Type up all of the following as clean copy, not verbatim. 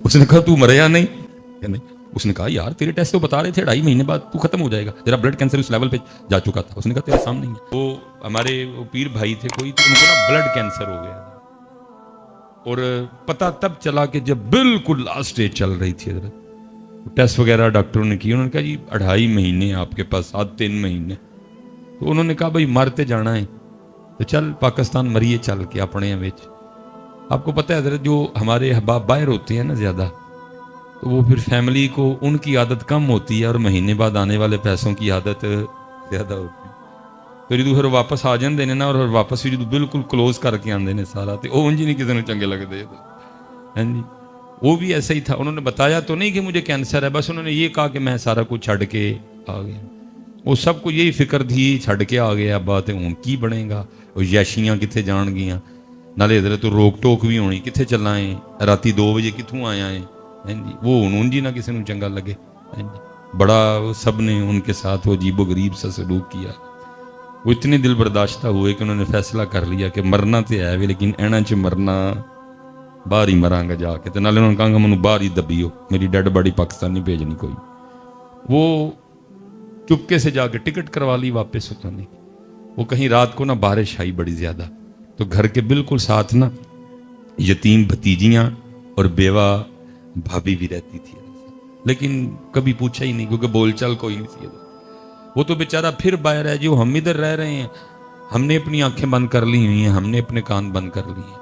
اس نے کہا تو مریا نہیں کہ نہیں. اس نے کہا یار تیرے ٹیسٹ تو بتا رہے تھے 2.5 مہینے بعد تو ختم ہو جائے گا, تیرا بلڈ کینسر اس لیول پہ جا چکا تھا. اس نے کہا تیرے سامنے ہی ہے. وہ ہمارے وہ پیر بھائی تھے کوئی, تو ان کو نا بلڈ کینسر ہو گیا, اور پتہ تب چلا کہ جب بالکل لاسٹ اسٹیج چل رہی تھی حضرت. ٹیسٹ وغیرہ ڈاکٹروں نے کیا, انہوں نے کہا جی 2.5 مہینے آپ کے پاس, 3 مہینے. تو انہوں نے کہا بھائی مرتے جانا ہے تو چل پاکستان مریے چل کے اپنے یہاں. آپ کو پتہ ہے حضرت جو ہمارے احباب باہر ہوتے ہیں نا زیادہ, تو وہ پھر فیملی کو ان کی عادت کم ہوتی ہے اور مہینے بعد آنے والے پیسوں کی عادت زیادہ ہوتی ہے. پھر واپس آ جاندے نے نا, اور واپس پھر بالکل کلوز کر کے آندے نے سارا, تو وہ انج نہیں کسی نے چنگے لگتے. ہاں جی, وہ بھی ایسا ہی تھا. انہوں نے بتایا تو نہیں کہ مجھے کینسر ہے, بس انہوں نے یہ کہا کہ میں سارا کچھ چھڑ کے آ گیا. وہ سب کو یہی فکر تھی چھڑ کے آ گیا, بات ہوں کی بنے گا, وہ یاشیاں کتنے جان گیاں, نالے حضرت تو روک ٹوک بھی ہونی کتنے چلا ہے, راتی 2 بجے کتوں آیا ہے. ہاں جی, وہ ہوں جی نہ کسی نے چنگا لگے. ہاں جی, بڑا سب نے ان کے ساتھ وہ عجیب و غریب سا سلوک کیا. وہ اتنے دل برداشتہ ہوئے کہ انہوں نے فیصلہ کر لیا کہ مرنا تو ہے بھی, لیکن اینا چ مرنا باہر ہی مراں گا جا کے. تو نالے انہوں نے کہا کہ مجھے باہر ہی دبیو, میری ڈیڈ باڈی پاکستان نہیں بھیجنی کوئی. وہ چپکے سے جا کے ٹکٹ کروا لی واپس اترنے کی. وہ کہیں رات کو نا بارش آئی بڑی زیادہ, تو گھر کے بالکل ساتھ نا یتیم بھتیجیاں اور بیوہ بھابھی بھی رہتی تھی, لیکن کبھی پوچھا ہی نہیں کیونکہ بول چال کوئی نہیں تھی. وہ تو بیچارہ پھر باہر ہے, جو ہم ادھر رہ رہے ہیں ہم نے اپنی آنکھیں بند کر لی ہوئی ہیں, ہم نے اپنے کان بند کر لیے ہیں,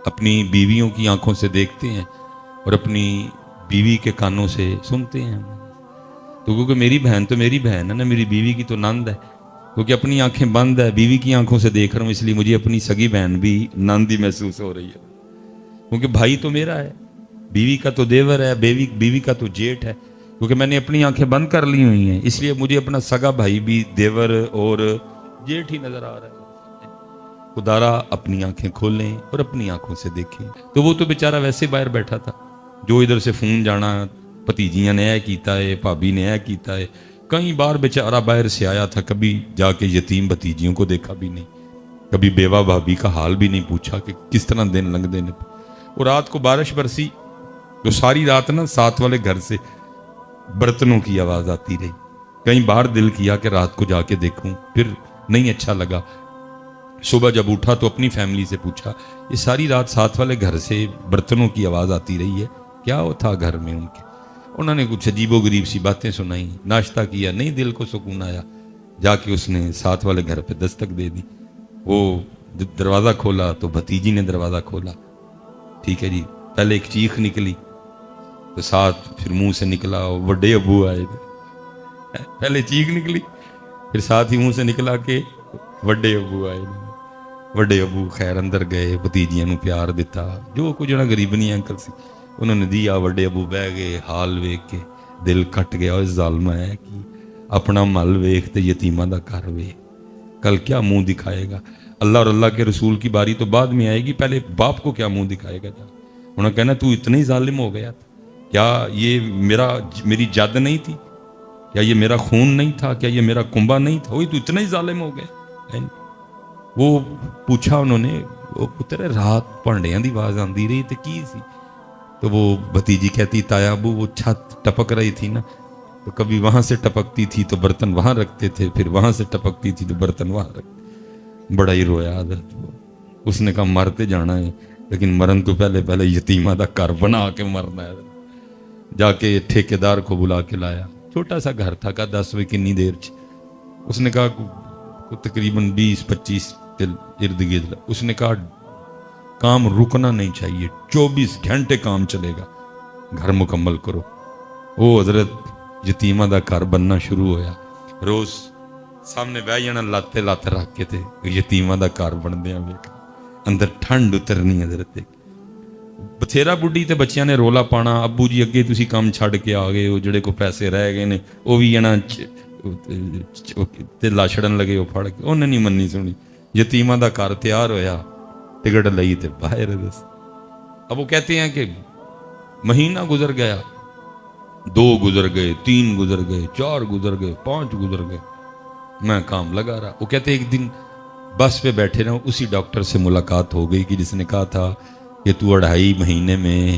اپنی بیویوں کی آنکھوں سے دیکھتے ہیں اور اپنی بیوی کے کانوں سے سنتے ہیں. تو کیونکہ میری بہن تو میری بہن ہے نا, میری بیوی کی تو نند ہے, کیونکہ اپنی آنکھیں بند ہے, بیوی کی آنکھوں سے دیکھ رہا ہوں, اس لیے مجھے اپنی سگی بہن بھی نند ہی محسوس ہو رہی ہے, کیونکہ بھائی تو میرا ہے, بیوی کا تو دیور ہے, بیوی کا تو جیٹ ہے. کیونکہ میں نے اپنی آنکھیں بند کر لی ہوئی ہیں, اس لیے مجھے اپنا سگا بھائی بھی دیور اور جیٹ ہی نظر آ رہا ہے. خدارا اپنی آنکھیں کھولیں اور اپنی آنکھوں سے دیکھیں. تو وہ تو بیچارہ ویسے باہر بیٹھا تھا, جو ادھر سے فون جانا, بھتیجیاں نے اے کیتا ہے, بھابی نے اے کیتا ہے, کئی بار بیچارہ باہر سے آیا تھا, کبھی جا کے یتیم بھتیجیوں کو دیکھا بھی نہیں, کبھی بیوہ بھابی کا حال بھی نہیں پوچھا کہ کس طرح دن لنگ دینے. اور رات کو بارش برسی تو ساری رات نا ساتھ والے گھر سے برتنوں کی آواز آتی رہی. کئی بار دل کیا کہ رات کو جا کے دیکھوں, پھر نہیں اچھا لگا. صبح جب اٹھا تو اپنی فیملی سے پوچھا, یہ ساری رات ساتھ والے گھر سے برتنوں کی آواز آتی رہی ہے, کیا وہ تھا گھر میں ان کے؟ انہوں نے کچھ عجیب و غریب سی باتیں سنائی, ناشتہ کیا, نہیں دل کو سکون آیا. جا کے اس نے ساتھ والے گھر پہ دستک دے دی. وہ دروازہ کھولا تو بھتیجی نے دروازہ کھولا. ٹھیک ہے جی, پہلے ایک چیخ نکلی تو ساتھ پھر منہ سے نکلا وڈے ابو آئے. پہلے چیخ نکلی پھر ساتھ ہی منہ سے نکلا کہ وڈے ابو آئے. وڈے ابو خیر اندر گئے, بھتیجیاں نو پیار دیتا, جو کچھ نہ غریبنی انکل سی انہوں نے دیا. وڈے ابو بہ گئے, حال ویکھ کے دل کٹ گیا. اس ظالمہ ہے کہ اپنا مل ویکھ تے یتیماں دا گھر ویکھ, کل کیا منہ دکھائے گا. اللہ اور اللہ کے رسول کی باری تو بعد میں آئے گی, پہلے باپ کو کیا منہ دکھائے گا. انہوں نے کہنا تو اتنا ہی ظالم ہو گیا تھا, کیا یہ میری جد نہیں تھی, کیا یہ میرا خون نہیں تھا, کیا یہ میرا کنبا نہیں تھا, وہی تو اتنا ہی ظالم ہو گئے. وہ پوچھا انہوں نے, وہ پتر رات پانڈیاں دی آواز آندی رہی تو کی سی؟ تو وہ بھتیجی کہتی تایا ابو وہ چھت ٹپک رہی تھی نا, تو کبھی وہاں سے ٹپکتی تھی تو برتن وہاں رکھتے تھے, پھر وہاں سے ٹپکتی تھی تو برتن وہاں رکھتے. بڑا ہی رویا حضرت. اس نے کہا مرتے جانا ہے, لیکن مرن تو پہلے یتیمہ دا گھر بنا کے مرنا ہے. جا کے ٹھیکیدار کو بلا کے لایا, چھوٹا سا گھر تھا, کہا 10 بجے کنی دیر چ. اس نے کہا تقریباً 20-25 ارد گرد. اس نے کہا کام رکنا نہیں چاہیے, 24 گھنٹے کام چلے گا, گھر مکمل کرو. وہ حضرت یتیمہ دا گھر بننا شروع ہویا. روز سامنے بہ جانا لاتے لاتے رکھ کے تھے, یتیمہ دا گھر بندیاں ویکھ, اندر ٹھنڈ اترنی. حضرت بتھیرا بڈھی تے بچیاں نے رولا پانا, ابو جی اگے تسی کام چھڈ کے آ گئے, وہ جڑے کو پیسے رہ گئے نے وہ بھی جنا تے لاچڑن لگے, وہ پھڑ کے انہیں نہیں مننی سنی. یتیمہ دا گھر تیار ہویا, ٹکٹ لئی تے باہر. اب وہ کہتے ہیں کہ مہینہ گزر گیا, 2 گزر گئے, 3 گزر گئے, 4 گزر گئے, 5 گزر گئے, میں کام لگا رہا. وہ کہتے ہیں ایک دن بس پہ بیٹھے رہے, اسی ڈاکٹر سے ملاقات ہو گئی کہ جس نے کہا تھا کہ تو 2.5 مہینے میں